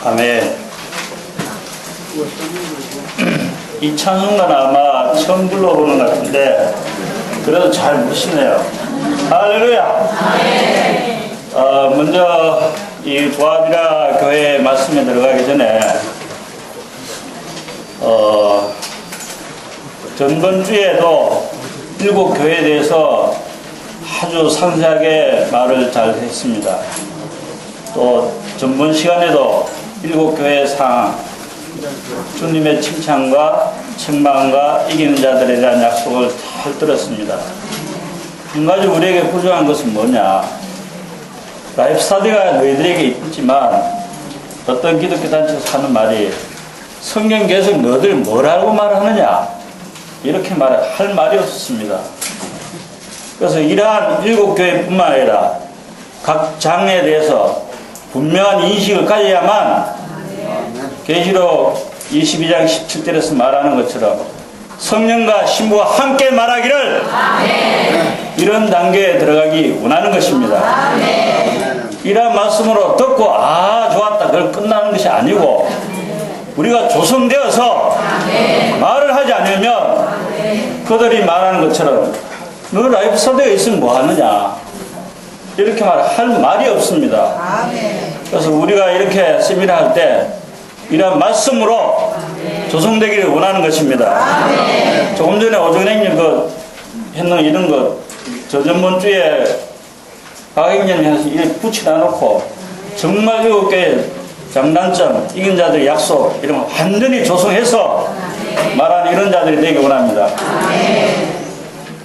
아멘. 이 찬송가는 아마 처음 불러보는 것 같은데 그래도 잘 부르시네요. 할렐루야. 먼저 이 도아비라 교회 말씀에 들어가기 전에 전번주에도 7 교회에 대해서 아주 상세하게 말을 잘 했습니다. 또 전번 시간에도 7 교회 상황, 주님의 칭찬과 책망과 이기는 자들에 대한 약속을 잘 들었습니다. 한 가지 우리에게 부족한 것은 뭐냐? 라이프 스타디가 너희들에게 있지만 어떤 기독교 단체에서 하는 말이 성경 계속 너희들 뭐라고 말하느냐? 이렇게 할 말이 없었습니다. 그래서 이러한 7 교회뿐만 아니라 각 장에 대해서 분명한 인식을 가져야만 계시록 22장 17절에서 말하는 것처럼 성령과 신부가 함께 말하기를 이런 단계에 들어가기 원하는 것입니다. 이러한 말씀으로 듣고 좋았다 그걸 끝나는 것이 아니고 우리가 조성되어서 말을 하지 않으면 그들이 말하는 것처럼 너 라이프 스타디에 있으면 뭐 하느냐 이렇게 할 말이 없습니다. 그래서 우리가 이렇게 세미나 할 때 이런 말씀으로 조성되기를 원하는 것입니다. 조금 전에 오정행님 했는 이런 거 저전번주에 박행님이 해서 이렇게 붙이다 놓고 정말 7 개의 장단점, 이긴 자들의 약속 이런 거 완전히 조성해서 말하는 이런 자들이 되기 원합니다.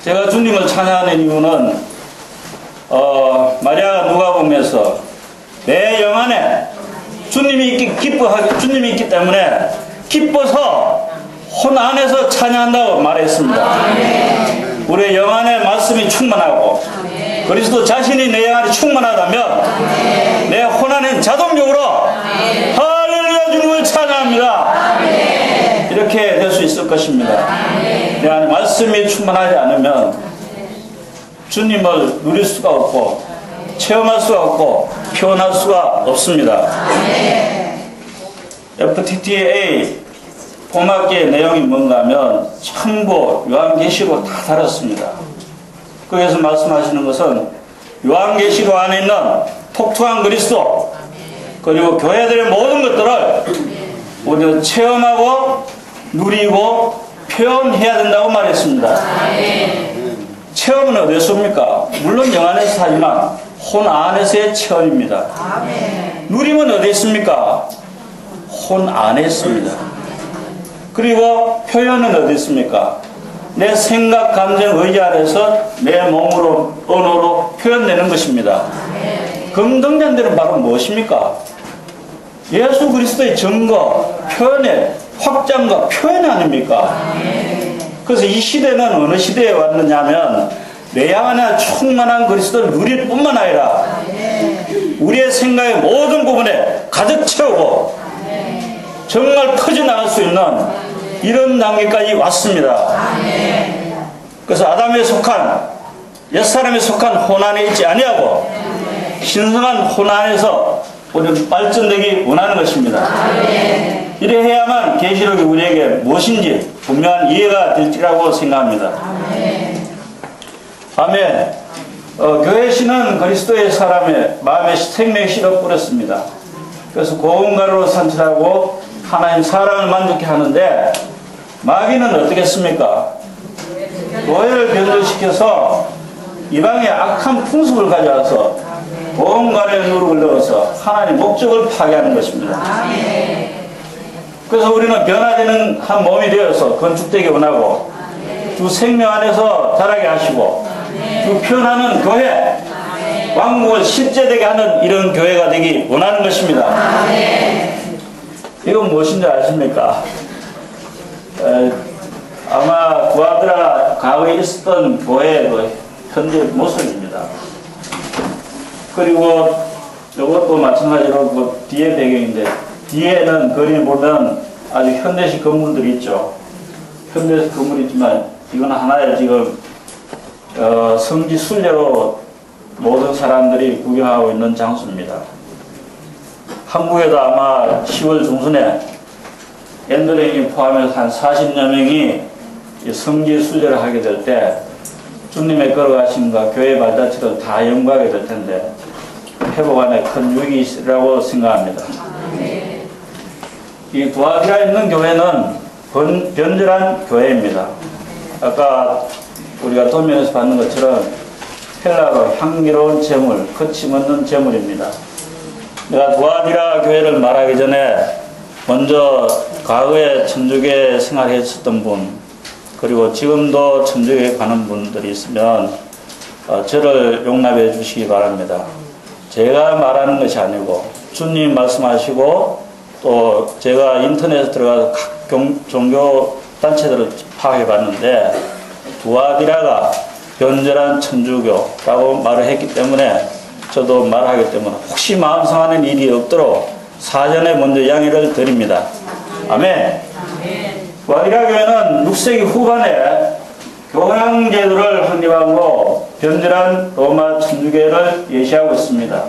제가 주님을 찬양하는 이유는 마리아가 누가복음에서 내 영 안에 주님이 있기 때문에 기뻐서 혼 안에서 찬양한다고 말했습니다. 우리의 영 안에 말씀이 충만하고 그리스도 자신이 내 영 안에 충만하다면 내 혼 안에는 자동적으로 할렐루야 주님을 찬양합니다. 이렇게 될 수 있을 것입니다. 내 안에 말씀이 충만하지 않으면 주님을 누릴 수가 없고 체험할 수가 없고 표현할 수가 없습니다. FTTA 봄학기의 내용이 뭔가 하면 전부 요한계시록 다 다뤘습니다. 거기에서 말씀하시는 것은 요한계시록 안에 있는 독특한 그리스도 그리고 교회들의 모든 것들을 우리는 체험하고 누리고 표현해야 된다고 말했습니다. 체험은 어디에 있습니까? 물론 영 안에서 하지만 혼 안에서의 체험입니다. 누림은 어디에 있습니까? 혼 안에 있습니다. 그리고 표현은 어디 있습니까? 내 생각, 감정, 의지 안에서 내 몸으로, 언어로 표현되는 것입니다. 금등잔대는 바로 무엇입니까? 예수 그리스도의 증거, 표현의 확장과 표현 아닙니까? 그래서 이 시대는 어느 시대에 왔느냐 하면 내 안에 충만한 그리스도를 누릴 뿐만 아니라 우리의 생각의 모든 부분에 가득 채우고 정말 퍼져나갈 수 있는 이런 단계까지 왔습니다. 그래서 아담에 속한 옛사람에 속한 혼안에 있지 아니하고 신성한 혼안에서 우리는 발전되기 원하는 것입니다. 이래 해야만 계시록이 우리에게 무엇인지 분명한 이해가 될지라고 생각합니다. 아멘. 교회 신은 그리스도의 사람의 마음에 생명의 씨를 뿌렸습니다. 그래서 고운 가루로 산칠하고 하나님 사랑을 만족해 하는데 마귀는 어떻겠습니까? 교회를 변절시켜서 이방의 악한 풍습을 가져와서 고운 가루에 누룩을 넣어서 하나님 목적을 파괴하는 것입니다. 그래서 우리는 변화되는 한 몸이 되어서 건축되기 원하고 주 생명 안에서 자라게 하시고 주 표현하는 교회 왕국을 실제되게 하는 이런 교회가 되기 원하는 것입니다. 이건 무엇인지 아십니까? 아마 구하드라 과거에 있었던 교회의 현재 모습입니다. 그리고 이것도 마찬가지로 뒤에 배경인데 뒤에는 그림 보면 아주 현대식 건물들이 있죠. 현대식 건물이 있지만 이건 하나의 지금 성지 순례로 모든 사람들이 구경하고 있는 장소입니다. 한국에도 아마 10월 중순에 엔드랭이 포함해서 한 40여 명이 성지 수제를 하게 될 때 주님의 걸어가심과 교회 발자취를 다 연구하게 될 텐데 회복 안에 큰 유익이라고 생각합니다. 이 두아디라 있는 교회는 변절한 교회입니다. 아까 우리가 도면에서 봤는 것처럼 헬라로 향기로운 재물, 거침없는 재물입니다. 내가 두아디라 교회를 말하기 전에 먼저 과거에 천주교에 생활했었던 분, 그리고 지금도 천주교에 가는 분들이 있으면 저를 용납해 주시기 바랍니다. 제가 말하는 것이 아니고 주님 말씀하시고 또 제가 인터넷에 들어가서 각 종교 단체들을 파악해 봤는데 두아디라가 변절한 천주교라고 말을 했기 때문에 저도 말하기 때문에 혹시 마음 상하는 일이 없도록 사전에 먼저 양해를 드립니다. 아멘. 두아디라 교회는 6세기 후반에 교황제도를 확립하고 변절한 로마 천주교를 예시하고 있습니다.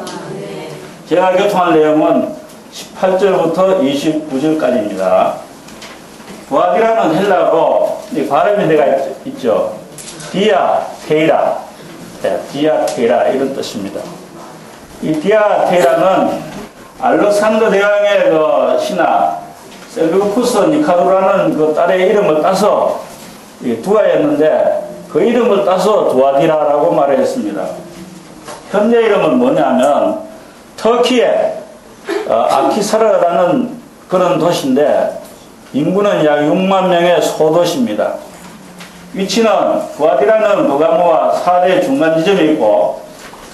제가 교통할 내용은 18절부터 29절까지입니다. 두아디라는 헬라어로 발음이 내가 있죠. 디아테이라, 디아테이라 이런 뜻입니다. 이 디아테이라는 알렉산더 대왕의 그 신하 셀루쿠스 니카도라는 그 딸의 이름을 따서 두아였는데 그 이름을 따서 두아디라라고 말했습니다. 현재 이름은 뭐냐면 터키의 아키사르라는 그런 도시인데 인구는 약 6만 명의 소도시입니다. 위치는 두아디라는 버가모와 4대 중간 지점이 있고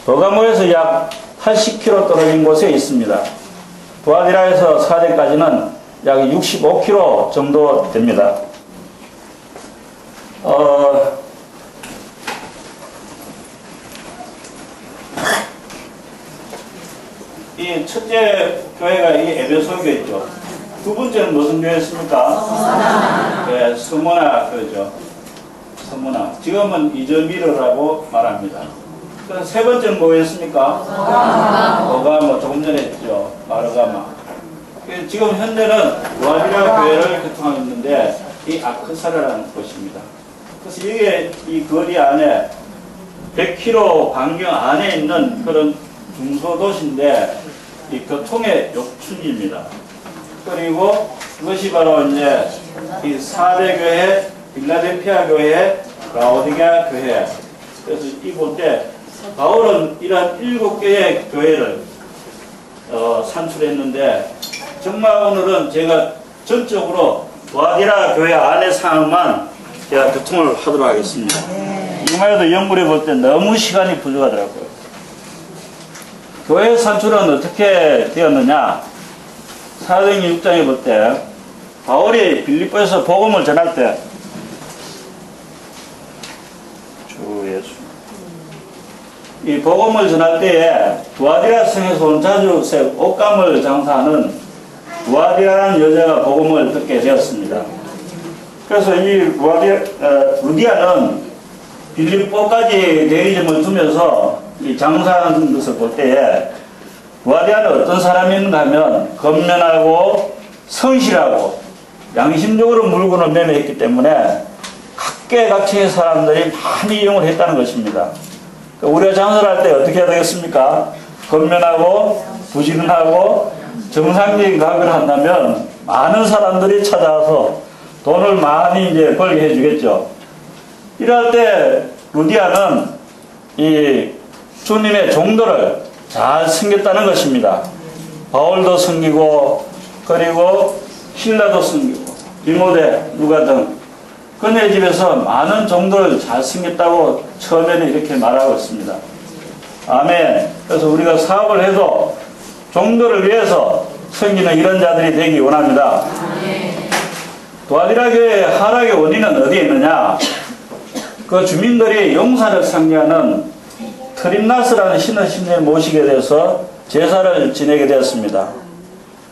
버가모에서 약 80km 떨어진 곳에 있습니다. 두아디라에서 4대까지는 약 65km 정도 됩니다. 이 첫째 교회가 이 에베소교였죠. 두 번째는 무슨 교회였습니까? 네, 스무나 교회죠. 스무나. 지금은 이저미르라고 말합니다. 그럼 세 번째는 뭐였습니까? 버가모. 조금 전에 했죠. 마르가마. 지금 현재는 두아디라 교회를 교통하고 있는데 이 아크사르라는 곳입니다. 그래서 이게 이 거리 안에 100km 반경 안에 있는 그런 중소도시인데 이 교통의 요충지입니다. 그리고 그것이 바로 이제 이 4대 교회, 빌라델피아 교회, 라오디게아 교회. 그래서 이곳에 바울은 이런 7개의 교회를 산출했는데 정말 오늘은 제가 전적으로 두아디라 교회 안의 상황만 제가 교통을 하도록 하겠습니다. 이마에도 연구해 볼 때 너무 시간이 부족하더라고요. 교회 산출은 어떻게 되었느냐? 사도행전 6장에 볼 때 바울이 빌립보에서 복음을 전할 때 주 예수 이 복음을 전할 때에 두아디라 성에서 온 자주색 옷감을 장사하는 두아디라라는 여자가 복음을 듣게 되었습니다. 그래서 이 루디아는 빌립보까지 대리점을 두면서 이 장사하는 것을 볼 때에 두아디라는 어떤 사람인가 하면 건면하고 성실하고 양심적으로 물건을 매매했기 때문에 각계각층의 사람들이 많이 이용을 했다는 것입니다. 우리가 장사를 할 때 어떻게 해야 되겠습니까? 건면하고 부지런하고 정상적인 가격을 한다면 많은 사람들이 찾아와서 돈을 많이 이제 벌게 해주겠죠. 이럴 때 루디아는 이 주님의 종도를 잘 섬겼다는 것입니다. 바울도 섬기고 그리고 신라도 섬기고 디모데 누가 등 그네 집에서 많은 종도를 잘 섬겼다고 처음에는 이렇게 말하고 있습니다. 아멘. 그래서 우리가 사업을 해도 종도를 위해서 섬기는 이런 자들이 되기 원합니다. 두아디라 교회의 하락의 원인은 어디에 있느냐? 그 주민들이 용사를 상징하는 트림나스라는 신의 신에 모시게 돼서 제사를 지내게 되었습니다.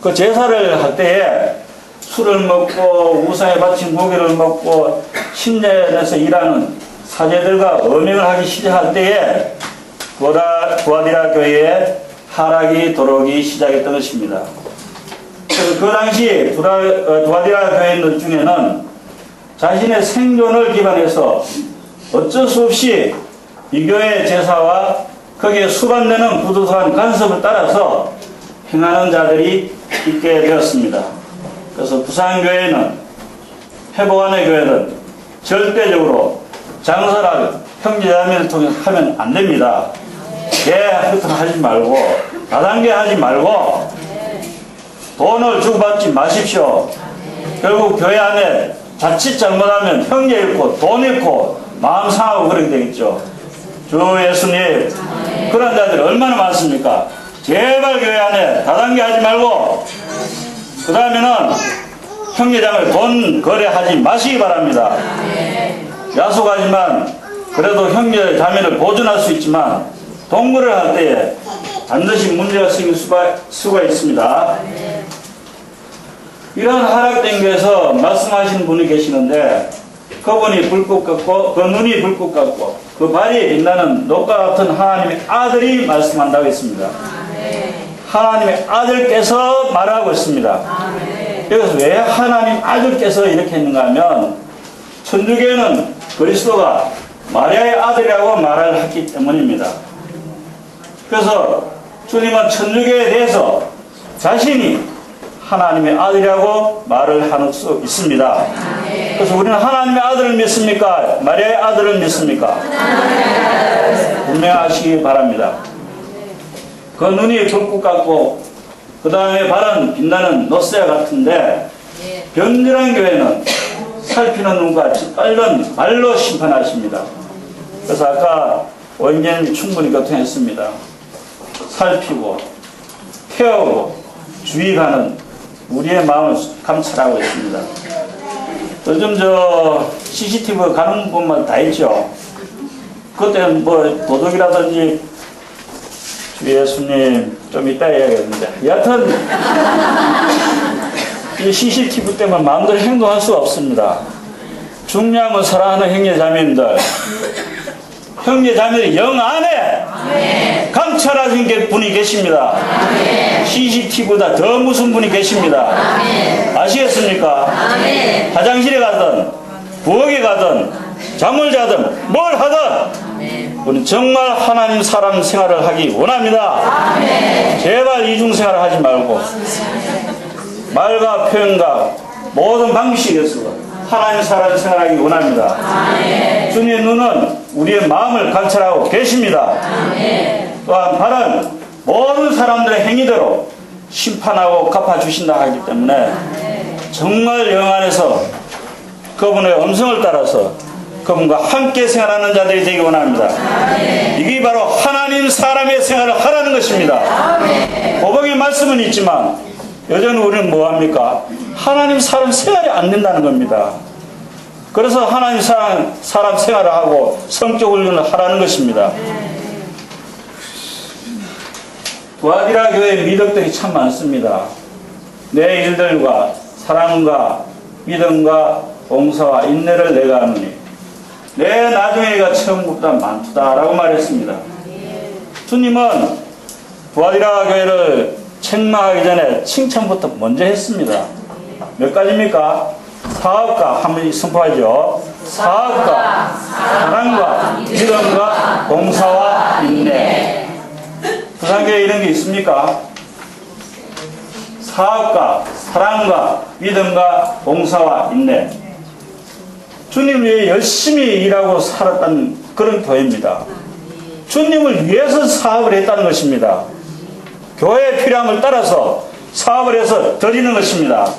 그 제사를 할 때에 술을 먹고 우상에 바친 고기를 먹고 신전에서 일하는 사제들과 음행을 하기 시작할 때에 두아디라 교회에 하락이 들어오기 시작했던 것입니다. 그래서 그 당시 두아디라 교인들 중에는 자신의 생존을 기반해서 어쩔 수 없이 이 교회 제사와 거기에 수반되는 부도덕한 간섭을 따라서 행하는 자들이 있게 되었습니다. 그래서 부산교회는, 회복안의 교회는 절대적으로 장사를 형제자매를 통해 하면 안 됩니다. 같은 하지 말고, 다단계 하지 말고, 돈을 주고받지 마십시오. 결국 교회 안에 자칫 잘못하면 형제 잃고 돈 잃고 마음 상하고 그렇게 되겠죠. 주 예수님, 그런 자들이 얼마나 많습니까? 제발 교회 안에 다단계 하지 말고, 그 다음에는 형제자매 돈 거래하지 마시기 바랍니다. 야속하지만 그래도 형제자매를 보존할 수 있지만 돈 거래를 할 때에 반드시 문제가 생길 수가 있습니다. 이런 하락된 교회에서 말씀하시는 분이 계시는데, 그분이 불꽃 같고 그 눈이 불꽃 같고 그 발이 빛나는 녹과 같은 하나님의 아들이 말씀한다고 했습니다. 하나님의 아들께서 말하고 있습니다. 그래서 왜 하나님 아들께서 이렇게 했는가 하면, 천주교회는 그리스도가 마리아의 아들이라고 말을 했기 때문입니다. 그래서 주님은 천주교에 대해서 자신이 하나님의 아들이라고 말을 할 수 있습니다. 그래서 우리는 하나님의 아들을 믿습니까? 마리아의 아들을 믿습니까? 분명하시기 바랍니다. 그 눈이 불꽃 같고 그 다음에 발은 빛나는 노쇠와 같은데, 변질한 교회는 살피는 눈과 빠른 말로 심판하십니다. 그래서 아까 원장님이 충분히 교통했습니다. 살피고 태우고 주의가는 우리의 마음을 감찰하고 있습니다. 요즘 CCTV 가는 곳만 다 있죠. 그때는 뭐 도둑이라든지, 주 예수님 좀 이따 해야겠는데, 여하튼 이 CCTV 때문에 마음대로 행동할 수가 없습니다. 중요한 건 사랑하는 형제자매님들, 형제자매들 영 안에 감찰하신 분이 계십니다. CCTV보다 더 무슨 분이 계십니다. 아시겠습니까? 화장실에 가든 부엌에 가든 잠을 자든 뭘 하든 우리는 정말 하나님 사람 생활을 하기 원합니다. 제발 이중생활을 하지 말고 말과 표현과 모든 방식에서 하나님 사람 생활하기 원합니다. 주님의 눈은 우리의 마음을 관찰하고 계십니다. 또한 발은 모든 사람들의 행위대로 심판하고 갚아주신다 하기 때문에 정말 영 안에서 그분의 음성을 따라서 그분과 함께 생활하는 자들이 되기 원합니다. 이게 바로 하나님 사람의 생활을 하라는 것입니다. 보복의 말씀은 있지만 여전히 우리는 뭐합니까? 하나님 사람 생활이 안 된다는 겁니다. 그래서 하나님 사람 생활을 하고 성적 훈련을 하라는 것입니다. 두아디라 교회의 미덕들이 참 많습니다. 내 일들과 사랑과 믿음과 봉사와 인내를 내가 하느니 내 나중에가 처음보다 많다라고 말했습니다. 주님은 두아디라 교회를 책망하기 전에 칭찬부터 먼저 했습니다. 몇 가지입니까? 사업과 한번 선포하죠. 사업과 사랑과 믿음과 봉사와 인내. 부산교회 이런 게 있습니까? 사업과 사랑과 믿음과 봉사와 인내. 주님 위해 열심히 일하고 살았다는 그런 교회입니다. 주님을 위해서 사업을 했다는 것입니다. 교회의 필요함을 따라서 사업을 해서 드리는 것입니다.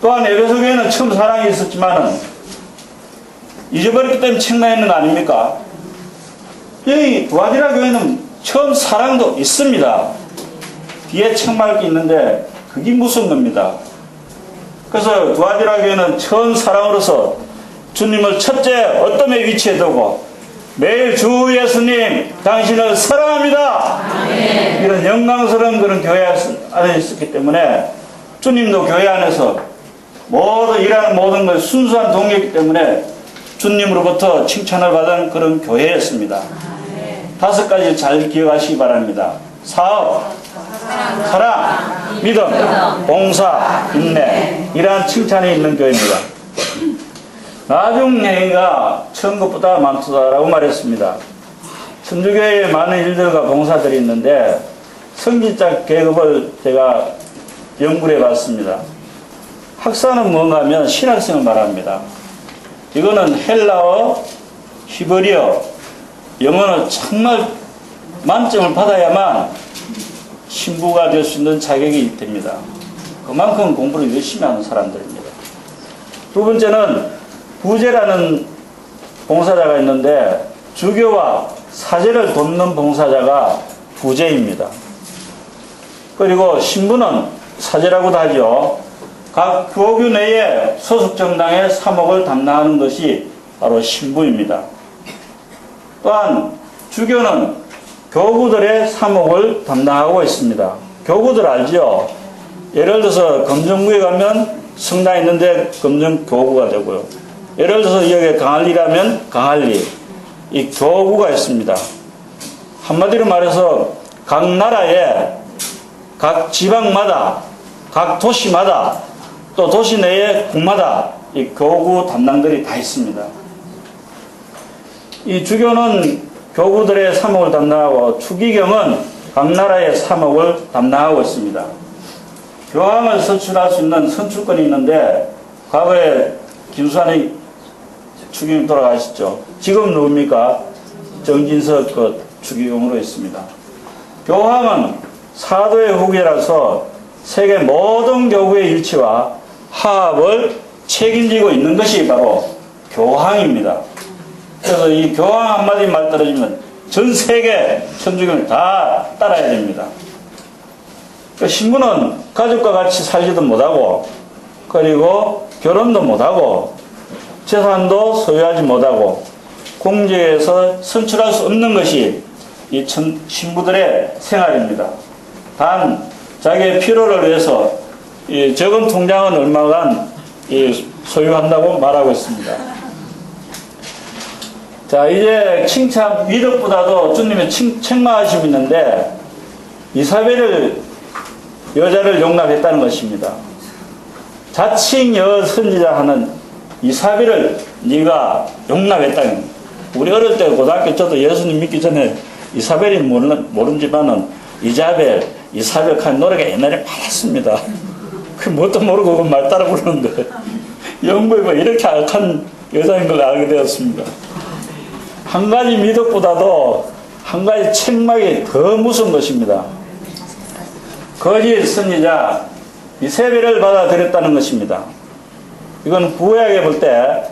또한 에베소 교회는 처음 사랑이 있었지만은 잊어버렸기 때문에 책망했는 거 아닙니까? 여기 두아디라 교회는 처음 사랑도 있습니다. 뒤에 책망할 게 있는데 그게 무슨 겁니다. 그래서 두아디라 교회는 처음 사랑으로서 주님을 첫째 어둠의 위치에 두고 매일 주 예수님 당신을 사랑합니다. 아멘. 이런 영광스러운 그런 교회 안에 있었기 때문에 주님도 교회 안에서 모든 일하는 모든 것 순수한 동기이기 때문에 주님으로부터 칭찬을 받은 그런 교회였습니다. 5가지 잘 기억하시기 바랍니다. 사업, 사랑, 믿음, 봉사, 인내. 이러한 칭찬이 있는 교회입니다. 나중 행위가 처음 것보다 많다라고 말했습니다. 천주교회에 많은 일들과 봉사들이 있는데 성직자 계급을 제가 연구해 봤습니다. 학사는 뭔가 하면 신학생을 말합니다. 이거는 헬라어, 히브리어, 영어는 정말 만점을 받아야만 신부가 될 수 있는 자격이 됩니다. 그만큼 공부를 열심히 하는 사람들입니다. 두 번째는 부제라는 봉사자가 있는데 주교와 사제를 돕는 봉사자가 부제입니다. 그리고 신부는 사제라고도 하죠. 각 교구 내에 소속 정당의 사목을 담당하는 것이 바로 신부입니다. 또한 주교는 교구들의 사목을 담당하고 있습니다. 교구들 알죠? 예를 들어서 검정구에 가면 성당이 있는데 검정교구가 되고요. 예를 들어서 여기 강할리라면 강할리, 이 교구가 있습니다. 한마디로 말해서 각 나라에 각 지방마다 각 도시마다 또 도시 내의 국마다 이 교구 담당들이 다 있습니다. 이 주교는 교구들의 사목을 담당하고 추기경은 각 나라의 사목을 담당하고 있습니다. 교황을 선출할 수 있는 선출권이 있는데 과거에 김수환이 추기경 돌아가셨죠. 지금 누굽니까? 정진석 추기경으로 있습니다. 교황은 사도의 후계라서 세계 모든 교구의 일치와 화합을 책임지고 있는 것이 바로 교황입니다. 그래서 이 교황 한마디 말 떨어지면 전 세계 천주교를 다 따라야 됩니다. 신부는 가족과 같이 살지도 못하고 그리고 결혼도 못하고 재산도 소유하지 못하고 공직에서 선출할 수 없는 것이 이 신부들의 생활입니다. 단 자기의 필요를 위해서 이 적은 통장은 얼마간 소유한다고 말하고 있습니다. 자, 이제 칭찬 위덕보다도 주님의 책망하심이 있는데 이사벨을 여자를 용납했다는 것입니다. 자칭 여선지자 하는 이사벨을 네가 용납했다는 겁니다. 우리 어릴 때 고등학교 저도 예수님 믿기 전에 이사벨이 모르지만은 이자벨, 이사벨 한 노래가 옛날에 많았습니다. 그 뭣도 모르고 그 말 따라 부르는데 영국에 이렇게 악한 여자인 걸 알게 되었습니다. 한 가지 미덕보다도 한 가지 책망이 더 무서운 것입니다. 거짓 선지자 이세벨을 받아들였다는 것입니다. 이건 구약에 볼 때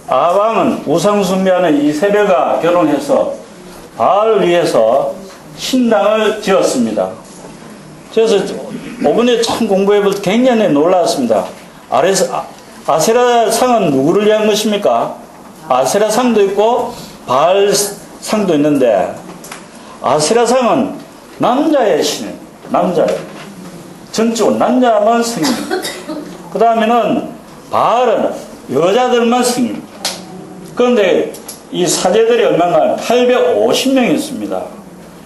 아방은 우상 숭배하는 이세벨과 결혼해서 바알을 위해서 신당을 지었습니다. 그래서 이번에 참 공부해볼 때 굉장히 놀랐습니다. 아세라 상은 누구를 위한 것입니까? 아세라 상도 있고 바알 상도 있는데 아세라 상은 남자의 신입니다. 남자예요. 전적으로 남자만 성입니다. 그 다음에는 바알은 여자들만 성입니다. 그런데 이 사제들이 얼마나 850명이 있습니다.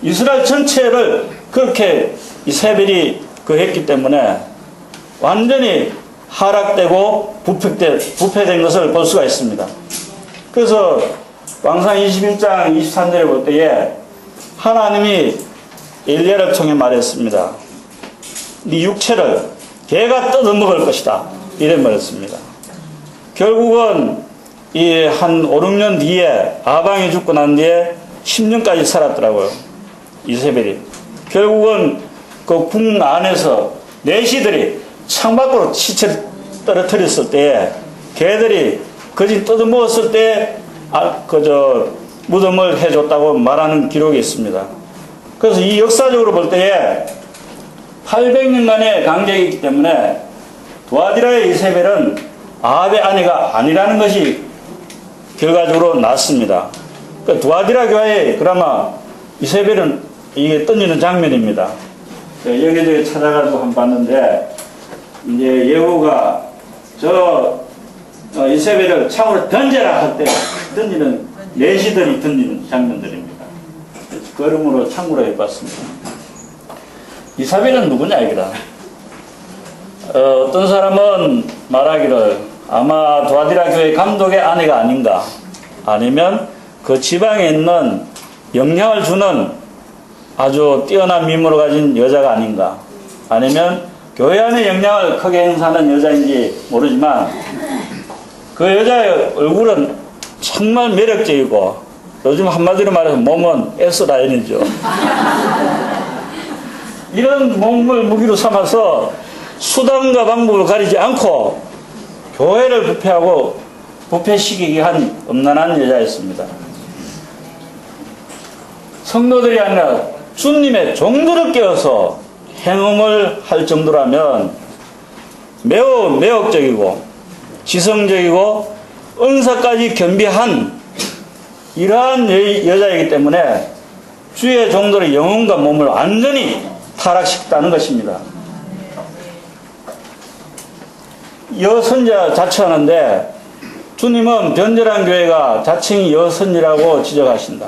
이스라엘 전체를 그렇게 이세벨이 했기 때문에 완전히 하락되고 부패된 것을 볼 수가 있습니다. 그래서 왕상 21장 23절에 볼 때에 하나님이 엘리야를 통해 말했습니다. 네 육체를 개가 뜯어먹을 것이다. 이래 말했습니다. 결국은 이 한 5, 6년 뒤에 아방이 죽고 난 뒤에 10년까지 살았더라고요. 이세벨이. 결국은 그 궁 안에서 내시들이 창밖으로 시체를 떨어뜨렸을 때에 개들이 거짓 뜯어먹었을 때 무덤을 해줬다고 말하는 기록이 있습니다. 그래서 이 역사적으로 볼 때에 800년간의 강제이기 있기 때문에 두아디라의 이세벨은 아합의 아내가 아니라는 것이 결과적으로 났습니다. 그 두아디라 교회에 그나마 이세벨은 이게 던지는 장면입니다. 여기저기 찾아가지고 한번 봤는데 이제 예후가 이세벨을 창으로 던져라 할 때 던지는 내시들이 던지는 장면들입니다. 걸음으로 참고로 해봤습니다. 이사벨은 누구냐 이거라. 어떤 사람은 말하기를 아마 도아디라 교회 감독의 아내가 아닌가, 아니면 그 지방에 있는 영향을 주는 아주 뛰어난 미모를 가진 여자가 아닌가, 아니면 교회 안에 영향을 크게 행사하는 여자인지 모르지만 그 여자의 얼굴은 정말 매력적이고, 요즘 한마디로 말해서 몸은 S라인이죠. 이런 몸을 무기로 삼아서 수단과 방법을 가리지 않고 교회를 부패시키게 한 엄난한 여자였습니다. 성도들이 아니라 주님의 종들을 깨워서 행음을 할 정도라면 매우 매혹적이고 지성적이고 은사까지 겸비한 이러한 여자이기 때문에 주의 종들의 영혼과 몸을 완전히 타락시켰다는 것입니다. 여선자 자처하는데 주님은 변절한 교회가 자칭 여선이라고 지적하신다.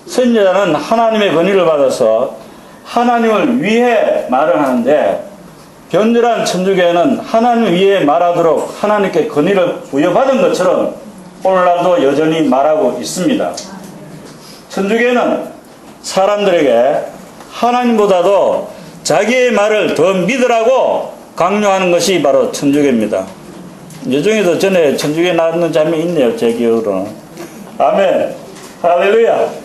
선지자는 하나님의 권위를 받아서 하나님을 위해 말을 하는데, 변절한 천주교회는 하나님 위해 말하도록 하나님께 권위를 부여받은 것처럼 오늘날도 여전히 말하고 있습니다. 천주교회는 사람들에게 하나님보다도 자기의 말을 더 믿으라고 강요하는 것이 바로 천주교입니다. 여중에도 전에 천주교에 나왔는 장면이 있네요, 제 기억으로는. 아멘. 할렐루야.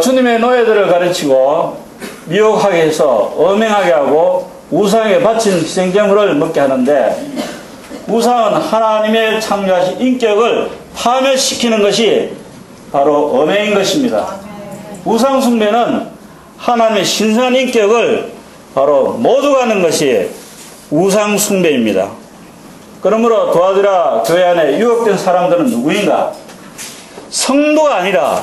주님의 노예들을 가르치고 미혹하게 해서 엄행하게 하고 우상에 바친 희생제물을 먹게 하는데, 우상은 하나님의 창조하신 인격을 파멸시키는 것이 바로 엄행인 것입니다. 우상 숭배는 하나님의 신성한 인격을 바로 모독하는 것이 우상 숭배입니다. 그러므로 도아디라 교회 안에 유혹된 사람들은 누구인가? 성도가 아니라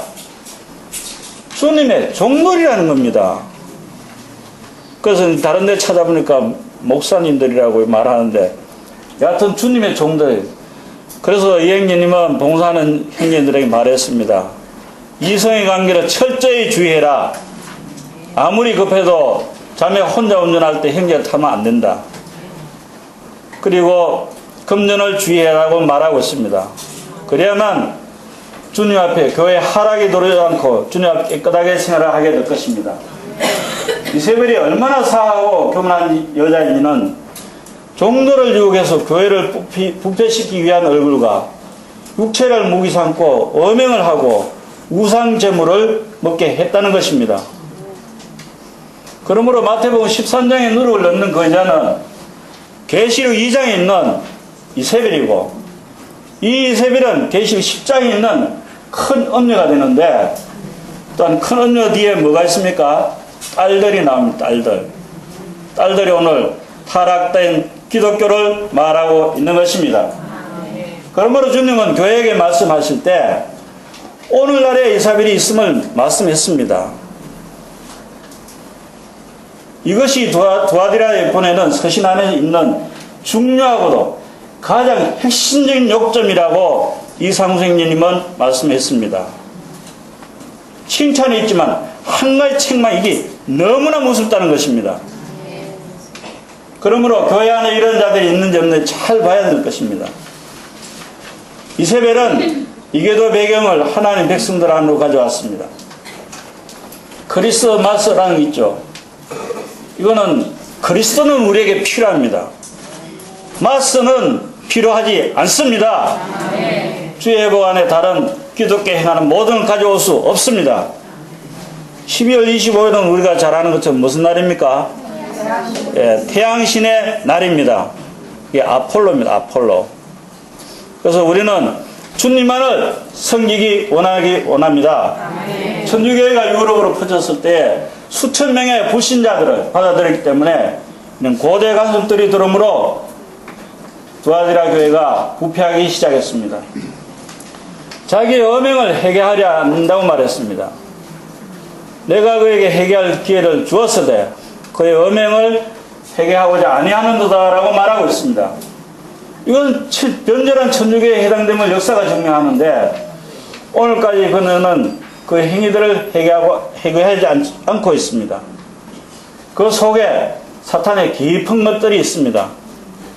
주님의 종들이라는 겁니다. 그래서 다른 데 찾아보니까 목사님들이라고 말하는데, 여하튼 주님의 종들. 그래서 이 형제님은 봉사하는 형제들에게 말했습니다. 이성의 관계를 철저히 주의해라. 아무리 급해도 자매 혼자 운전할 때 형제가 타면 안 된다. 그리고 금전을 주의해라고 말하고 있습니다. 그래야만 주님 앞에 교회 하락이 도르지 않고 주님 앞에 깨끗하게 생활을 하게 될 것입니다. 이세벨이 얼마나 사하고 교만한 여자인지는 종들을 유혹해서 교회를 부패시키기 위한 얼굴과 육체를 무기 삼고 엄행을 하고 우상 제물을 먹게 했다는 것입니다. 그러므로 마태복음 13장에 누룩을 넣는 그 여자는 계시록 2장에 있는 이세벨이고, 이 이세벨은 계시록 10장에 있는 큰 엄녀가 되는데, 또한 큰 엄녀 뒤에 뭐가 있습니까? 딸들이 나옵니다. 딸들이 오늘 타락된 기독교를 말하고 있는 것입니다. 그러므로 주님은 교회에게 말씀하실 때 오늘날의 이사벨이 있음을 말씀했습니다. 이것이 도아디라에 보내는 서신 안에 있는 중요하고도 가장 핵심적인 요점이라고 이상수행님은 말씀했습니다. 칭찬이 있지만 한 가지 책만 이게 너무나 무섭다는 것입니다. 그러므로 교회 안에 이런 자들이 있는지 없는지 잘 봐야 될 것입니다. 이세벨은 이계도 배경을 하나님 백성들 안으로 가져왔습니다. 크리스마스라는 게 있죠. 이거는 그리스도는 우리에게 필요합니다. 마스는 필요하지 않습니다. 주의 회복 안에 다른 기독교 행하는 모든 걸 가져올 수 없습니다. 12월 25일은 우리가 잘 아는 것처럼 무슨 날입니까? 태양신의 날입니다. 이게 아폴로입니다. 아폴로. 그래서 우리는 주님만을 섬기기 원합니다. 천주교회가 유럽으로 퍼졌을 때 수천 명의 불신자들을 받아들였기 때문에 고대 간섭들이 들어오므로 도아디라 교회가 부패하기 시작했습니다. 자기의 엄행을 회개하려 한다고 말했습니다. 내가 그에게 회개할 기회를 주었으되 그의 엄행을 회개하고자 아니하는도다라고 말하고 있습니다. 이건 변절한 천주교에 해당됨을 역사가 증명하는데, 오늘까지 그는 그 행위들을 해결하지 않고 있습니다. 그 속에 사탄의 깊은 것들이 있습니다.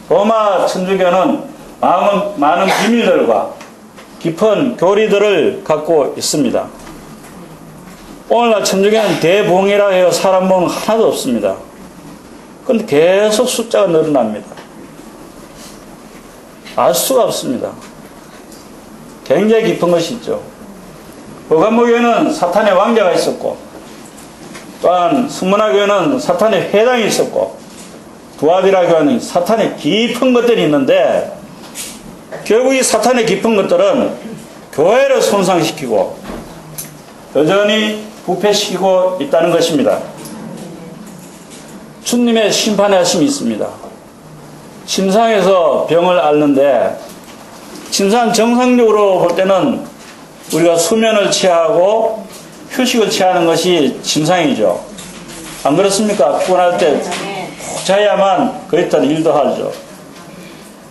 로마 천주교는 많은 비밀들과 깊은 교리들을 갖고 있습니다. 오늘날 천주교는 대봉이라 해요. 사람 보는 하나도 없습니다. 그런데 계속 숫자가 늘어납니다. 알 수가 없습니다. 굉장히 깊은 것이 있죠. 버가모교회는 사탄의 왕자가 있었고, 또한 승문화교회는 사탄의 회당이 있었고, 두아디라 교회는 사탄의 깊은 것들이 있는데, 결국 이 사탄의 깊은 것들은 교회를 손상시키고 여전히 부패시키고 있다는 것입니다. 주님의 심판의 하심이 있습니다. 침상에서 병을 앓는데, 침상 정상적으로 볼 때는 우리가 수면을 취하고 휴식을 취하는 것이 침상이죠. 안 그렇습니까? 피곤할 때 푹 자야만 그랬던 일도 하죠.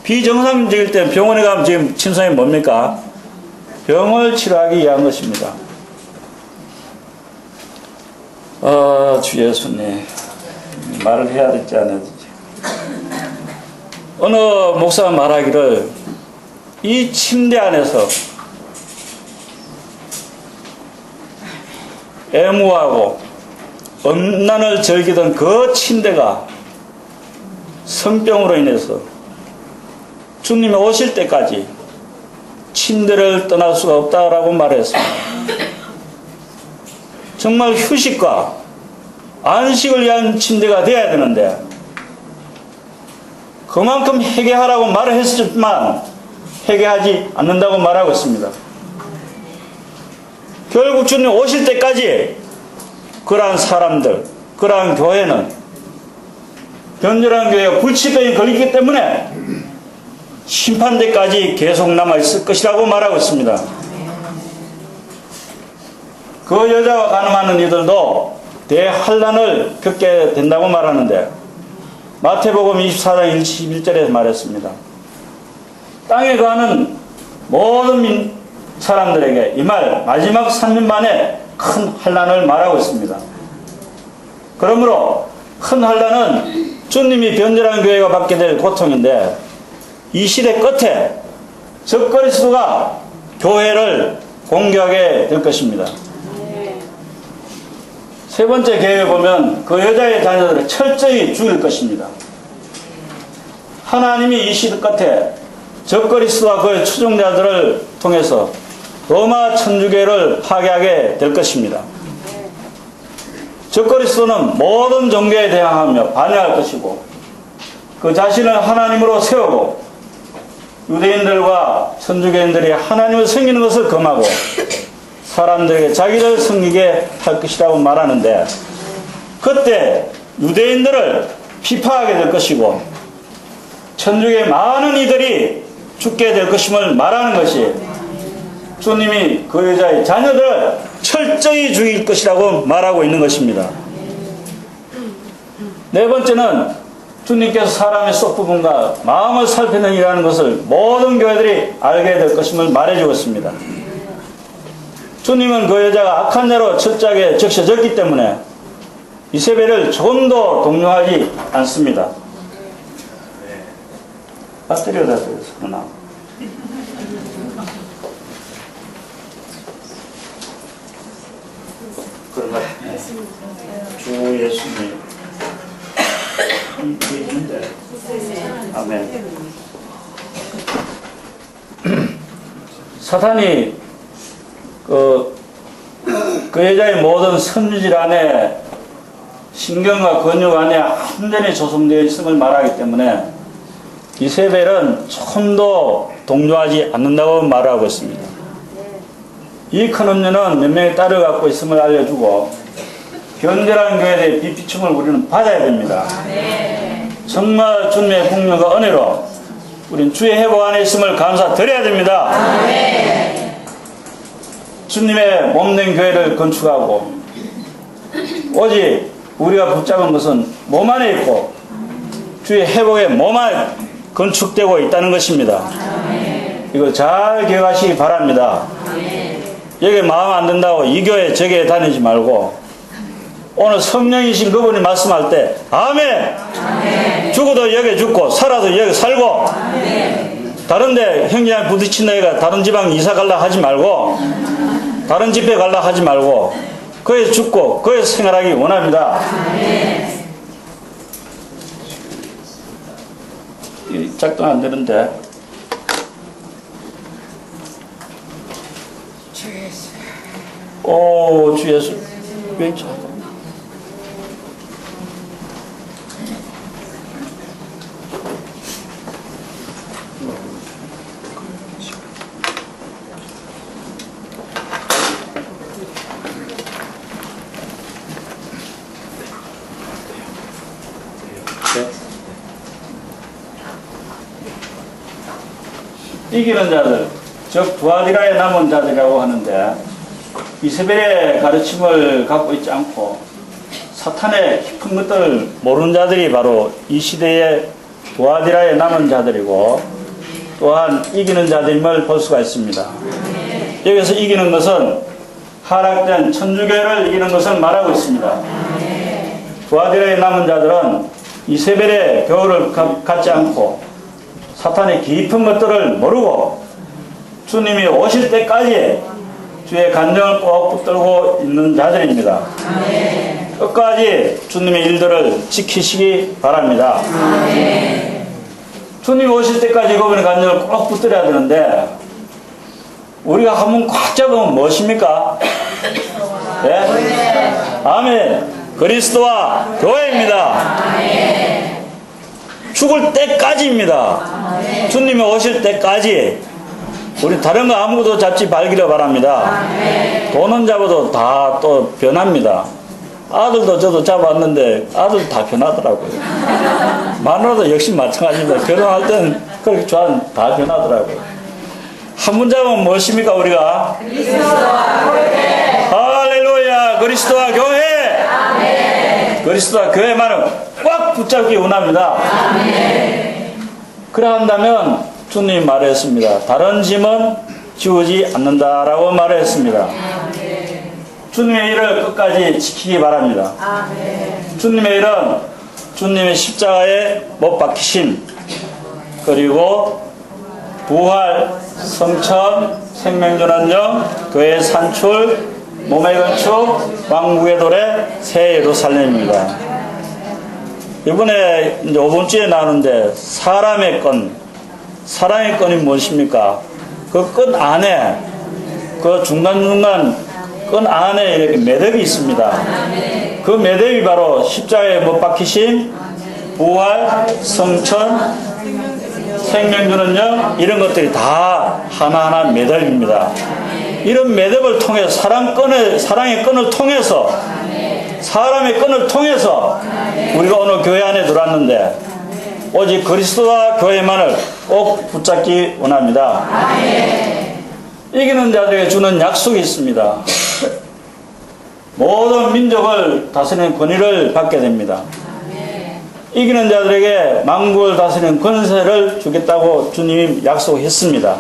비정상적일 때 병원에 가면 지금 침상이 뭡니까? 병을 치료하기 위한 것입니다. 주 예수님, 말을 해야 될지 안 해야 될지. 어느 목사가 말하기를, 이 침대 안에서 애무하고 음란을 즐기던 그 침대가 성병으로 인해서 주님이 오실 때까지 침대를 떠날 수가 없다라고 말했습니다. 정말 휴식과 안식을 위한 침대가 되어야 되는데, 그만큼 회개하라고 말을 했지만 회개하지 않는다고 말하고 있습니다. 결국 주님 오실 때까지 그러한 사람들, 그러한 교회는, 변절한 교회가 불치병이 걸리기 때문에 심판대까지 계속 남아있을 것이라고 말하고 있습니다. 그 여자와 가늠하는 이들도 대환란을 겪게 된다고 말하는데, 마태복음 24장 21절에서 말했습니다. 땅에 거하는 모든 사람들에게 이 말 마지막 3년 만에 큰 환란을 말하고 있습니다. 그러므로 큰 환란은 주님이 변절한 교회가 받게 될 고통인데, 이 시대 끝에 적그리스도가 교회를 공격하게 될 것입니다. 세 번째 계획에 보면 그 여자의 자녀들을 철저히 죽일 것입니다. 하나님이 이 시대 끝에 적그리스도와 그의 추종자들을 통해서 로마 천주교를 파괴하게 될 것입니다. 적그리스도는 모든 종교에 대항하며 반역할 것이고, 그 자신을 하나님으로 세우고 유대인들과 천주교인들이 하나님을 섬기는 것을 금하고 사람들에게 자기를 섬기게 할 것이라고 말하는데, 그때 유대인들을 비파하게 될 것이고 천주교의 많은 이들이 죽게 될 것임을 말하는 것이, 주님이 그 여자의 자녀들을 철저히 죽일 것이라고 말하고 있는 것입니다. 네 번째는 주님께서 사람의 속부분과 마음을 살피는 것을 모든 교회들이 알게 될 것임을 말해주고 있습니다. 주님은 그 여자가 악한 자로 철저하게 적셔졌기 때문에 이세벨을 조금도 동요하지 않습니다. 배터리가 다 들었구나. 그런가? 네. 주 예수님. 있는데. 아멘. 사탄이 그 여자의 모든 선유질 안에, 신경과 근육 안에 완전히 조성되어 있음을 말하기 때문에 이세벨은 조금도 동조하지 않는다고 말하고 있습니다. 이 큰 음료는 몇 명의 딸을 갖고 있음을 알려주고, 변절한 교회에 대해 비피춤을 우리는 받아야 됩니다. 정말 주님의 국력과 은혜로 우리는 주의 회복 안에 있음을 감사드려야 됩니다. 주님의 몸된 교회를 건축하고, 오직 우리가 붙잡은 것은 몸 안에 있고 주의 회복의 몸 안에 건축되고 있다는 것입니다. 이걸 잘 기억하시기 바랍니다. 여기 마음 안 든다고 이 교회 저 교회 다니지 말고 오늘 성령이신 그분이 말씀할 때 아멘! 아멘. 죽어도 여기 죽고 살아도 여기 살고 아멘. 다른데 형제랑 부딪힌 애가 다른 지방 이사 갈라 하지 말고 다른 집회 갈라 하지 말고 거기서 죽고 거기서 생활하기 원합니다. 아멘. 작동 안 되는데 오, 주 예수 왼쪽 이기는 자들, 즉 두아디라에 남은 자들이라고 하는데 이세벨의 가르침을 갖고 있지 않고 사탄의 깊은 것들을 모르는 자들이 바로 이 시대의 두아디라에 남은 자들이고 또한 이기는 자들임을 볼 수가 있습니다. 여기서 이기는 것은 하락된 천주교를 이기는 것을 말하고 있습니다. 두아디라에 남은 자들은 이세벨의 교훈을 갖지 않고 사탄의 깊은 것들을 모르고 주님이 오실 때까지 주의 간정을 꼭 붙들고 있는 자들입니다. 아멘. 끝까지 주님의 일들을 지키시기 바랍니다. 아멘. 주님이 오실 때까지 그분의 간정을 꼭 붙들어야 되는데 우리가 한번 꽉 잡으면 무엇입니까? 네? 아멘. 그리스도와 교회입니다. 아멘. 죽을 때까지입니다. 아멘. 주님이 오실 때까지 우리 다른 거 아무것도 잡지 말기를 바랍니다. 아멘. 돈은 잡아도 다 또 변합니다. 아들도 저도 잡았는데 아들 다 변하더라고요. 마누라도 역시 마찬가지입니다. 결혼할 때는 그렇게 좋아하는 다 변하더라고요. 한 분 잡으면 무엇입니까 우리가? 그리스도와 교회. 할렐루야. 그리스도와 교회. 아멘. 그리스도와 교회만은 꽉 붙잡기 원합니다. 아멘. 그래 한다면 주님이 말했습니다. 다른 짐은 지우지 않는다라고 말했습니다. 아멘. 주님의 일을 끝까지 지키기 바랍니다. 아멘. 주님의 일은 주님의 십자가에 못 박히심 그리고 부활, 성천, 생명전환 영, 교회 산출, 몸의 건축, 왕국의 도래, 새 예루살렘입니다. 이번에 이제 5번째에 나오는데 사람의 건이 무엇입니까? 그 건 안에 그 중간중간 건 안에 이렇게 매듭이 있습니다. 그 매듭이 바로 십자가에 못 박히심, 부활, 성천, 생명주는 영 이런 것들이 다 하나하나 매듭입니다. 이런 매듭을 통해 사랑의 끈을 통해서 사람의 끈을 통해서 우리가 오늘 교회 안에 들어왔는데 오직 그리스도와 교회만을 꼭 붙잡기 원합니다. 이기는 자들에게 주는 약속이 있습니다. 모든 민족을 다스리는 권위를 받게 됩니다. 이기는 자들에게 만국을 다스리는 권세를 주겠다고 주님이 약속했습니다.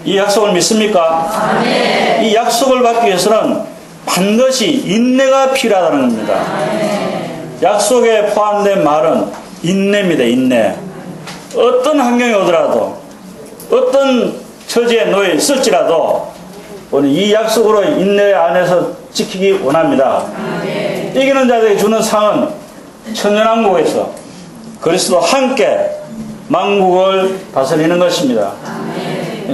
이 약속을 믿습니까? 이 약속을 받기 위해서는 반드시 인내가 필요하다는 겁니다. 약속에 포함된 말은 인내입니다. 인내. 어떤 환경이 오더라도 어떤 처지에 놓여 있을지라도 우리 이 약속으로 인내 안에서 지키기 원합니다. 이기는 자들에게 주는 상은 천년왕국에서 그리스도와 함께 만국을 다스리는 것입니다.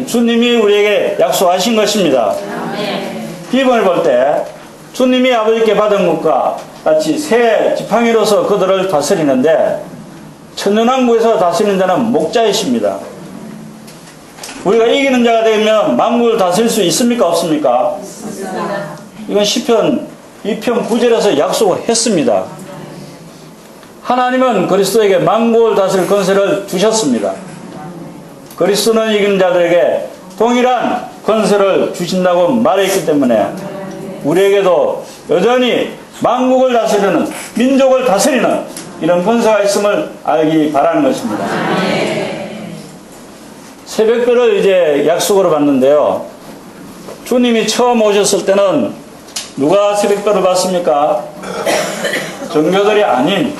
주님이 우리에게 약속하신 것입니다. 비번을 볼 때 주님이 아버지께 받은 것과 같이 새 지팡이로서 그들을 다스리는데 천년왕국에서 다스리는 자는 목자이십니다. 우리가 이기는 자가 되면 만국을 다스릴 수 있습니까? 없습니까? 이건 시편 2편 9절에서 약속을 했습니다. 하나님은 그리스도에게 만국을 다스릴 권세를 주셨습니다. 그리스도는 이기는 자들에게 동일한 권세를 주신다고 말했기 때문에 우리에게도 여전히 만국을 다스리는 민족을 다스리는 이런 권세가 있음을 알기 바라는 것입니다. 새벽별을 이제 약속으로 받는데요. 주님이 처음 오셨을 때는 누가 새벽별을 봤습니까? 종교들이 아닌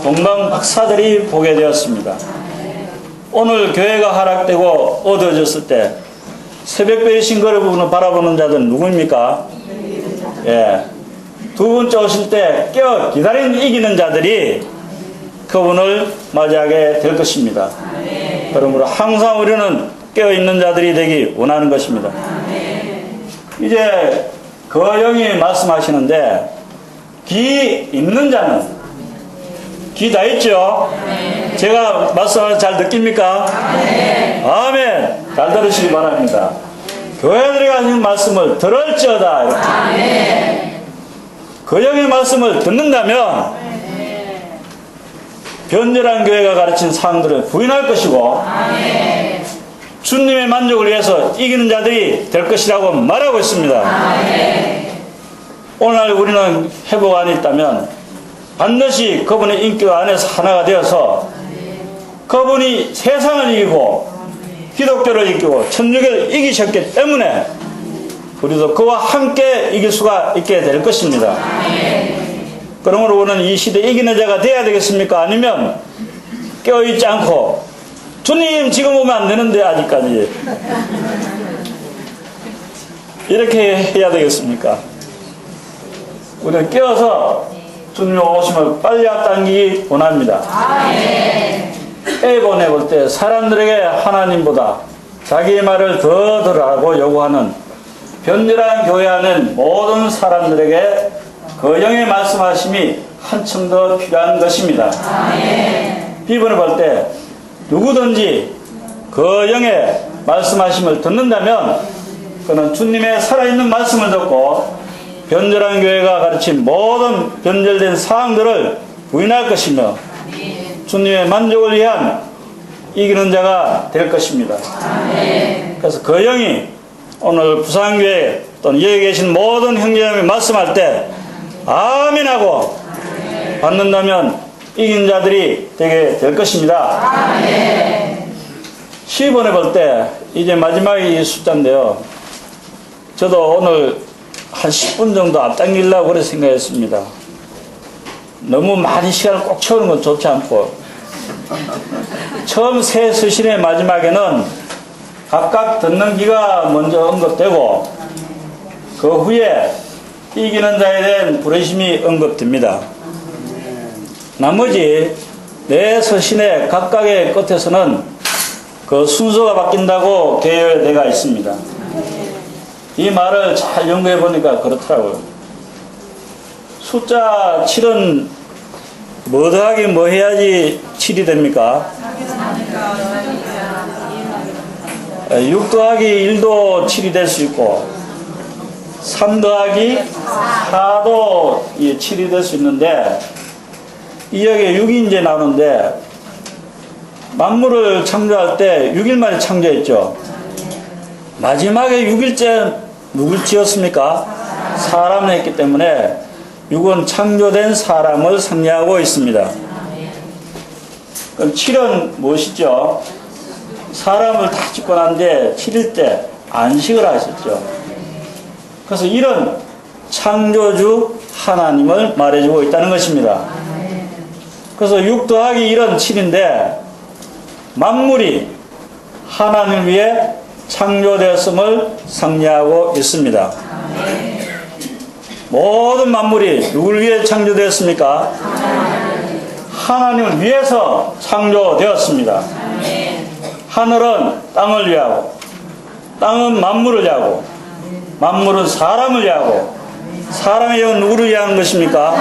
동방 박사들이 보게 되었습니다. 오늘 교회가 하락되고 어두워졌을 때 새벽별의 신거를 바라보는 자들은 누구입니까? 예. 두 번째 오실 때 깨어 기다리는 이기는 자들이 그분을 맞이하게 될 것입니다. 그러므로 항상 우리는 깨어있는 자들이 되기 원하는 것입니다. 이제 그 영이 말씀하시는데 귀 있는 자는 귀 다 있죠? 제가 말씀을 잘 느낍니까? 아멘. 잘 들으시기 바랍니다. 교회들이 가진 말씀을 들을지어다 이렇게. 그 영의 말씀을 듣는다면 변절한 교회가 가르친 사항들을 부인할 것이고 주님의 만족을 위해서 이기는 자들이 될 것이라고 말하고 있습니다. 오늘날 우리는 회복 안에 있다면 반드시 그분의 인격 안에서 하나가 되어서 그분이 세상을 이기고 기독교를 이기고 천주교를 이기셨기 때문에 우리도 그와 함께 이길 수가 있게 될 것입니다. 그러므로 우리는 이 시대 이기는 자가 되어야 되겠습니까? 아니면 깨어있지 않고 주님 지금 오면 안 되는데 아직까지 이렇게 해야 되겠습니까? 우리는 깨어서 주님 오심을 빨리 앞당기기 원합니다. 에고에 볼 때 사람들에게 하나님보다 자기의 말을 더 들으라고 요구하는 변절한 교회 안에 모든 사람들에게 그 영의 말씀하심이 한층 더 필요한 것입니다. 비번을 볼 때 누구든지 그 영의 말씀하심을 듣는다면 그는 주님의 살아있는 말씀을 듣고 변절한 교회가 가르친 모든 변절된 사항들을 부인할 것이며 주님의 만족을 위한 이기는 자가 될 것입니다. 그래서 그 영이 오늘 부산교회 또는 여기 계신 모든 형제자매 말씀할 때 아멘하고 받는다면 이긴 자들이 되게 될 것입니다. 10번에 볼 때 이제 마지막이 숫자인데요. 저도 오늘 한 10분 정도 앞당기려고 그래 생각했습니다. 너무 많이 시간을 꼭 채우는 건 좋지 않고 처음 새 서신의 마지막에는 각각 듣는 귀가 먼저 언급되고 그 후에 이기는 자에 대한 부르심이 언급됩니다. 나머지 네 서신의 각각의 끝에서는 그 순서가 바뀐다고 계열되어 있습니다. 이 말을 잘 연구해 보니까 그렇더라고요. 숫자 7은 뭐 더하기 뭐 해야지 7이 됩니까? 6 더하기 1도 7이 될 수 있고 3 더하기 4도 7이 될 수 있는데 이 여기에 6이 이제 나오는데 만물을 창조할 때 6일 만에 창조했죠. 마지막에 6일째 누굴 지었습니까? 사람을 했기 때문에 6은 창조된 사람을 상징하고 있습니다. 그럼 7은 무엇이죠? 사람을 다 짓고 난 뒤에 7일 때 안식을 하셨죠. 그래서 1은 창조주 하나님을 말해주고 있다는 것입니다. 그래서 6 더하기 1은 7인데 만물이 하나님을 위해 창조되었음을 상징하고 있습니다. 모든 만물이 누구를 위해 창조되었습니까? 하나님을 위해서 창조되었습니다. 하늘은 땅을 위하고 땅은 만물을 위하고 만물은 사람을 위하고 사람의 영은 누구를 위한 것입니까?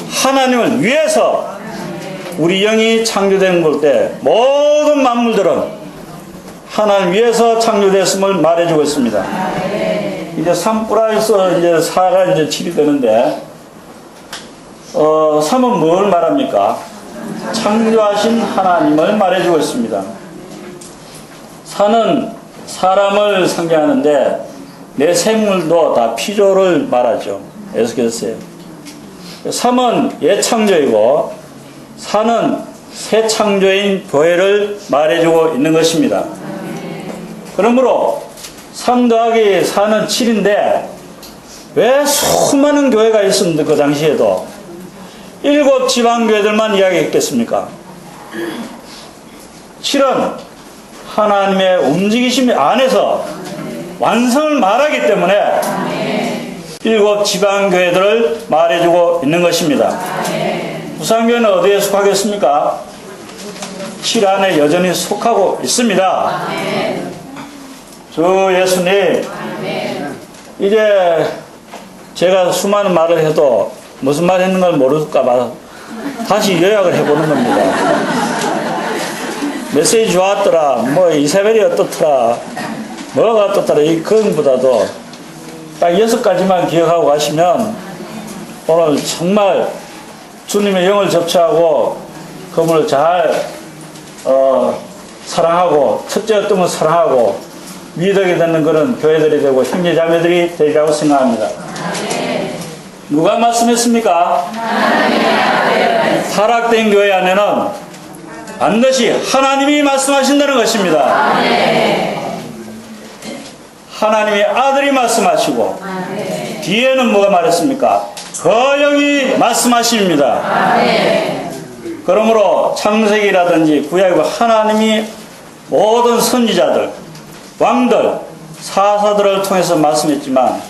하나님을 위해서 우리 영이 창조된 걸 때 모든 만물들은 하나님 위해서 창조됐음을 말해주고 있습니다. 이제 3 플러스 이제 4가 이제 7이 되는데 3은 뭘 말합니까? 창조하신 하나님을 말해주고 있습니다. 4는 사람을 상징하는데 내 생물도 다 피조를 말하죠. 계속해서 3은 옛 창조이고 4는 새 창조인 교회를 말해주고 있는 것입니다. 그러므로 3 더하기 4는 7인데 왜 수많은 교회가 있었는데 그 당시에도 7 지방교회들만 이야기했겠습니까? 7은 하나님의 움직이심 안에서 완성을 말하기 때문에 7 지방교회들을 말해주고 있는 것입니다. 부산교회는 어디에 속하겠습니까? 7 안에 여전히 속하고 있습니다. 주 예수님, 이제 제가 수많은 말을 해도 무슨 말 했는 걸 모를까봐 다시 요약을 해보는 겁니다. 메시지 좋았더라, 뭐 이세벨이 어떻더라, 뭐가 어떻더라, 그것보다도 딱 6가지만 기억하고 가시면 오늘 정말 주님의 영을 접촉하고 그분을 잘 사랑하고, 첫째 어떤 걸 사랑하고 미덕이 되는 그런 교회들이 되고 형제자매들이 되리라고 생각합니다. 누가 말씀했습니까? 타락된 교회 안에는 반드시 하나님이 말씀하신다는 것입니다. 하나님의 아들이 말씀하시고 뒤에는 뭐가 말했습니까? 그 영이 말씀하십니다. 그러므로 창세기라든지 구약의 하나님이 모든 선지자들, 왕들, 사사들을 통해서 말씀했지만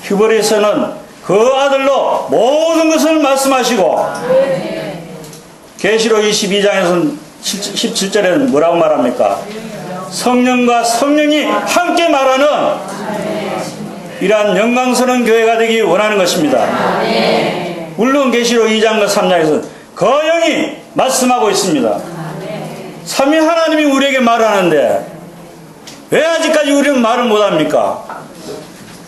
히브리서는 그 아들로 모든 것을 말씀하시고 계시록 22장에서는 17절에는 뭐라고 말합니까? 성령과 성령이 함께 말하는 이러한 영광스러운 교회가 되기 원하는 것입니다. 물론 계시록 2장과 3장에서는 그 영이 말씀하고 있습니다. 삼위 하나님이 우리에게 말하는데 왜 아직까지 우리는 말을 못합니까?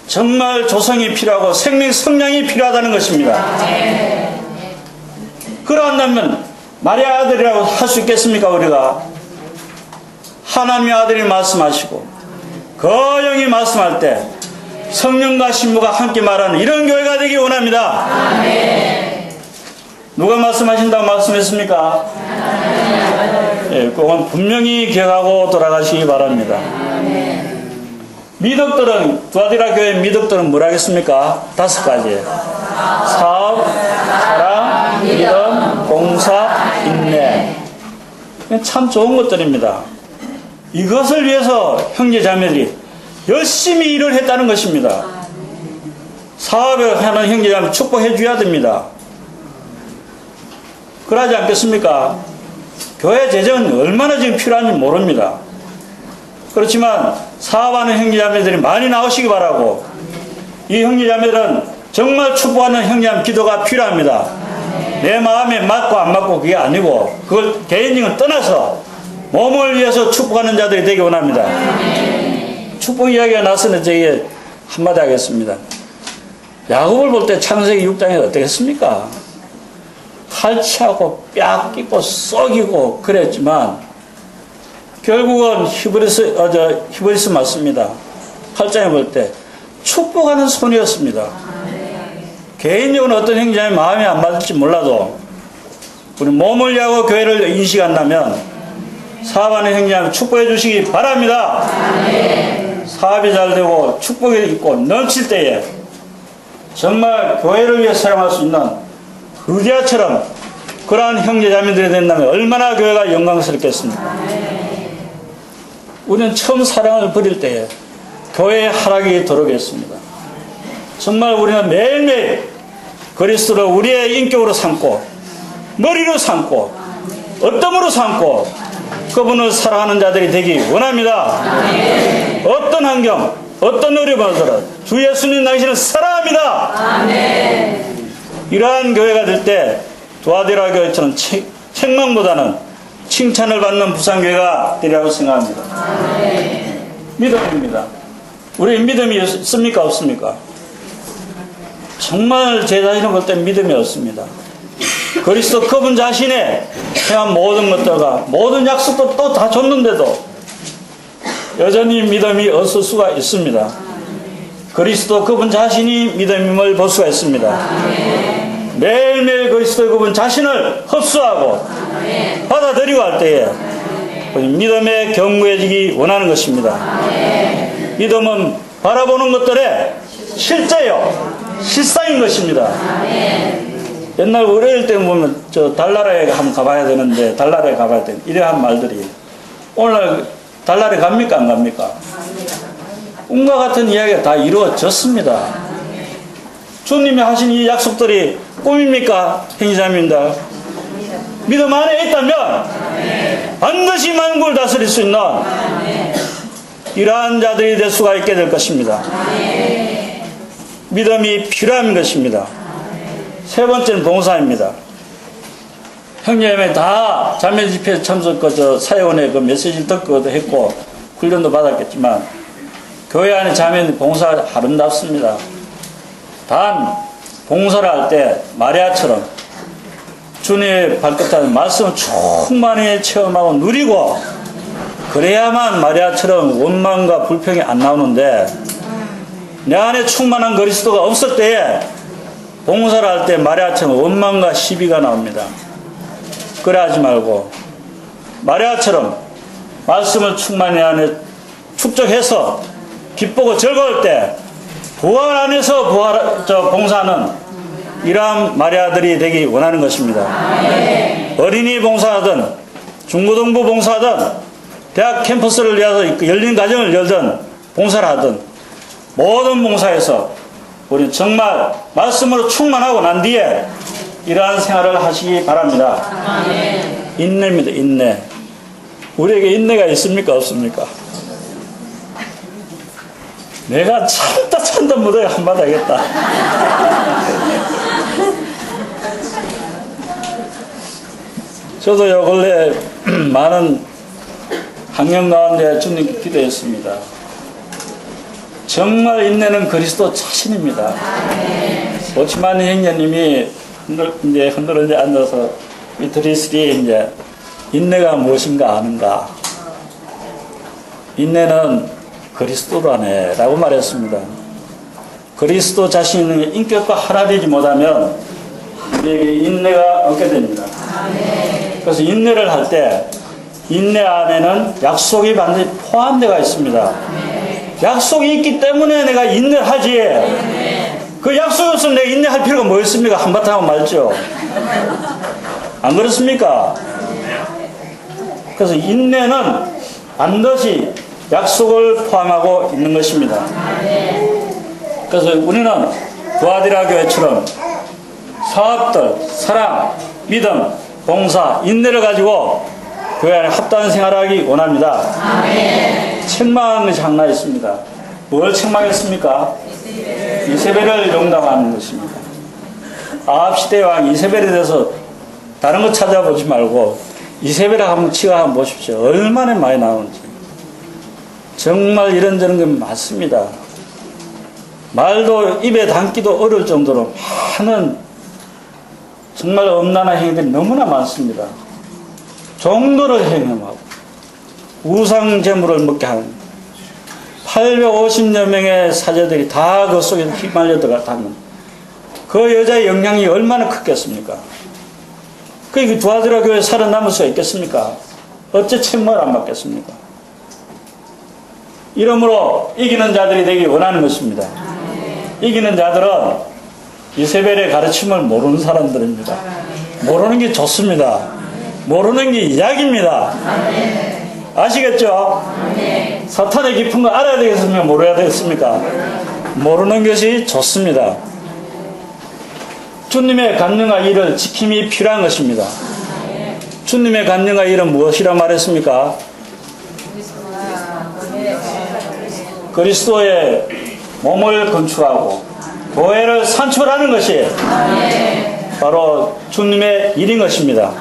정말 조성이 필요하고 생명 성량이 필요하다는 것입니다. 그러한다면 마리아 아들이라고 할 수 있겠습니까? 우리가 하나님의 아들이 말씀하시고 그 영이 말씀할 때 성령과 신부가 함께 말하는 이런 교회가 되기 원합니다. 누가 말씀하신다고 말씀했습니까? 예, 그건 분명히 기억하고 돌아가시기 바랍니다. 미덕들은, 두아디라 교회 미덕들은 뭘 하겠습니까? 5가지. 사업, 사랑, 믿음, 봉사, 인내. 참 좋은 것들입니다. 이것을 위해서 형제 자매들이 열심히 일을 했다는 것입니다. 사업을 하는 형제 자매 축복해 줘야 됩니다. 그러지 않겠습니까? 교회 재정은 얼마나 지금 필요한지 모릅니다. 그렇지만 사업하는 형제자매들이 많이 나오시기 바라고, 이 형제자매들은 정말 축복하는 형제자매 기도가 필요합니다. 내 마음에 맞고 안 맞고 그게 아니고 그걸 개인적으로 떠나서 몸을 위해서 축복하는 자들이 되기 원합니다. 축복 이야기가 나서는 저에게 한마디 하겠습니다. 야곱을 볼 때 창세기 6장에 어떻겠습니까? 칼치하고 뼈 끼고 썩이고 그랬지만 결국은 히브리서 맞습니다. 8장에 볼 때 축복하는 손이었습니다. 개인적으로 어떤 형제의 마음이 안 맞을지 몰라도 우리 몸을 위하고 교회를 인식한다면 사업하는 형제님 축복해 주시기 바랍니다. 사업이 잘 되고 축복이 있고 넘칠 때에 정말 교회를 위해 사용할 수 있는 의지아처럼 그러한 형제자매들이 된다면 얼마나 교회가 영광스럽겠습니까? 우리는 처음 사랑을 버릴 때에 교회의 하락이 들어오겠습니다. 정말 우리는 매일매일 그리스도를 우리의 인격으로 삼고 머리로 삼고 어떤 삼고 그분을 사랑하는 자들이 되기 원합니다. 어떤 환경, 어떤 어려움을 하더라도 주 예수님 당신은 사랑합니다. 이러한 교회가 될 때 두아디라 교회처럼 책망보다는 칭찬을 받는 부산교회가 되리라고 생각합니다. 믿음입니다. 우리 믿음이 있습니까? 없습니까? 정말 제 자신을 볼 때 믿음이 없습니다. 그리스도 그분 자신의 행한 모든 것들과 모든 약속도 또 다 줬는데도 여전히 믿음이 없을 수가 있습니다. 그리스도 그분 자신이 믿음임을 볼 수가 있습니다. 매일매일 그리스도 그분 자신을 흡수하고 받아들이고 할 때에 믿음에 견고해지기 원하는 것입니다. 믿음은 바라보는 것들의 실제요, 실상인 것입니다. 옛날 어릴 때 보면 저 달나라에 한번 가봐야 되는데, 달나라에 가봐야 돼, 이러한 말들이 오늘 달나라에 갑니까 안 갑니까? 꿈과 같은 이야기가 다 이루어졌습니다. 주님이 하신 이 약속들이 꿈입니까? 행자입니다. 믿음 안에 있다면 반드시 만국을 다스릴 수 있는 이러한 자들이 될 수가 있게 될 것입니다. 믿음이 필요한 것입니다. 세 번째는 봉사입니다. 형제姊妹다 자매집회 참석 사회원의 그 메시지를 듣고 했고 훈련도 받았겠지만 교회 안에 자매는 봉사 아름답습니다. 단 봉사를 할 때 마리아처럼 주님의 발끝에 말씀을 충만히 체험하고 누리고 그래야만 마리아처럼 원망과 불평이 안 나오는데, 내 안에 충만한 그리스도가 없을 때에 봉사를 할 때 마리아처럼 원망과 시비가 나옵니다. 그래 하지 말고 마리아처럼 말씀을 충만히 안에 축적해서 기쁘고 즐거울 때 부활 안에서 봉사하는 이러한 마리아들이 되기 원하는 것입니다. 어린이 봉사하든 중고등부 봉사하든 대학 캠퍼스를 위해서 열린 가정을 열든 봉사를 하든 모든 봉사에서 우리는 정말 말씀으로 충만하고 난 뒤에 이러한 생활을 하시기 바랍니다. 인내입니다. 인내. 우리에게 인내가 있습니까 없습니까? 내가 참다 못해 한마디 하겠다. 저도 요 근래 많은 학년 가운데 주님께 기도했습니다. 정말 인내는 그리스도 자신입니다. 오치만 형제님이 흔들어 앉아서 이틀이슬이 이제 인내가 무엇인가 아는가? 인내는 그리스도라네 라고 말했습니다. 그리스도 자신의 인격과 하나 되지 못하면 우리에게 인내가 없게 됩니다. 그래서 인내를 할 때 인내 안에는 약속이 반드시 포함되어 있습니다. 약속이 있기 때문에 내가 인내를 하지, 그 약속이 없으면 내가 인내할 필요가 뭐 있습니까? 한바탕 하고 말죠. 안 그렇습니까? 그래서 인내는 반드시 약속을 포함하고 있는 것입니다. 그래서 우리는 두아디라 교회처럼 사업들, 사랑, 믿음, 봉사, 인내를 가지고 교회 안에 합당한 생활하기 원합니다. 책망하는 것이 하나 있습니다. 뭘 책망했습니까? 이세벨을 용담하는 것입니다. 아합 시대 왕 이세벨에 대해서 다른 거 찾아보지 말고 이세벨을 한번 한번 보십시오. 얼마나 많이 나오는지. 정말 이런저런 게 많습니다. 말도 입에 담기도 어려울 정도로 많은 정말 엄란한 행위들이 너무나 많습니다. 종도를 행함하고 우상 제물을 먹게 하는 850여 명의 사제들이 다 그 속에 휘말려 들어가면 그 여자의 영향이 얼마나 크겠습니까? 그 두아디라 교회에 살아남을 수 있겠습니까? 어째 책망을 안 받겠습니까? 이러므로 이기는 자들이 되기 원하는 것입니다. 이기는 자들은 이세벨의 가르침을 모르는 사람들입니다. 모르는 게 좋습니다. 모르는 게 약입니다. 아시겠죠? 사탄의 깊은 거 알아야 되겠습니까? 모르야 되겠습니까? 모르는 것이 좋습니다. 주님의 간증과 일을 지킴이 필요한 것입니다. 주님의 간증과 일은 무엇이라 말했습니까? 그리스도의 몸을 건축하고 교회를 산출하는 것이 바로 주님의 일인 것입니다.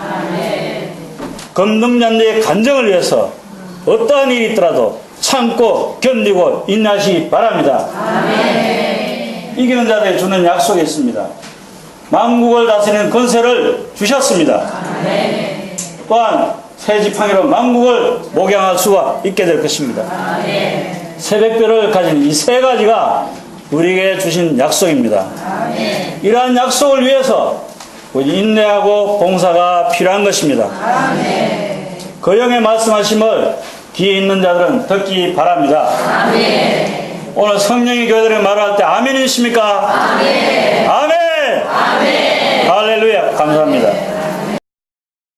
건능잔대의 간증을 위해서 어떠한 일이 있더라도 참고 견디고 인내하시기 바랍니다. 이기는 자들에게 주는 약속이 있습니다. 만국을 다스리는 권세를 주셨습니다. 또한 새 지팡이로 만국을 목양할 수가 있게 될 것입니다. 새벽별을 가진 이 세 가지가 우리에게 주신 약속입니다. 이러한 약속을 위해서 인내하고 봉사가 필요한 것입니다. 그 영의 말씀하심을 귀에 있는 자들은 듣기 바랍니다. 아멘. 오늘 성령이 교회들에게 말할 때 아멘이십니까? 아멘. 아멘. 아멘. 할렐루야. 감사합니다.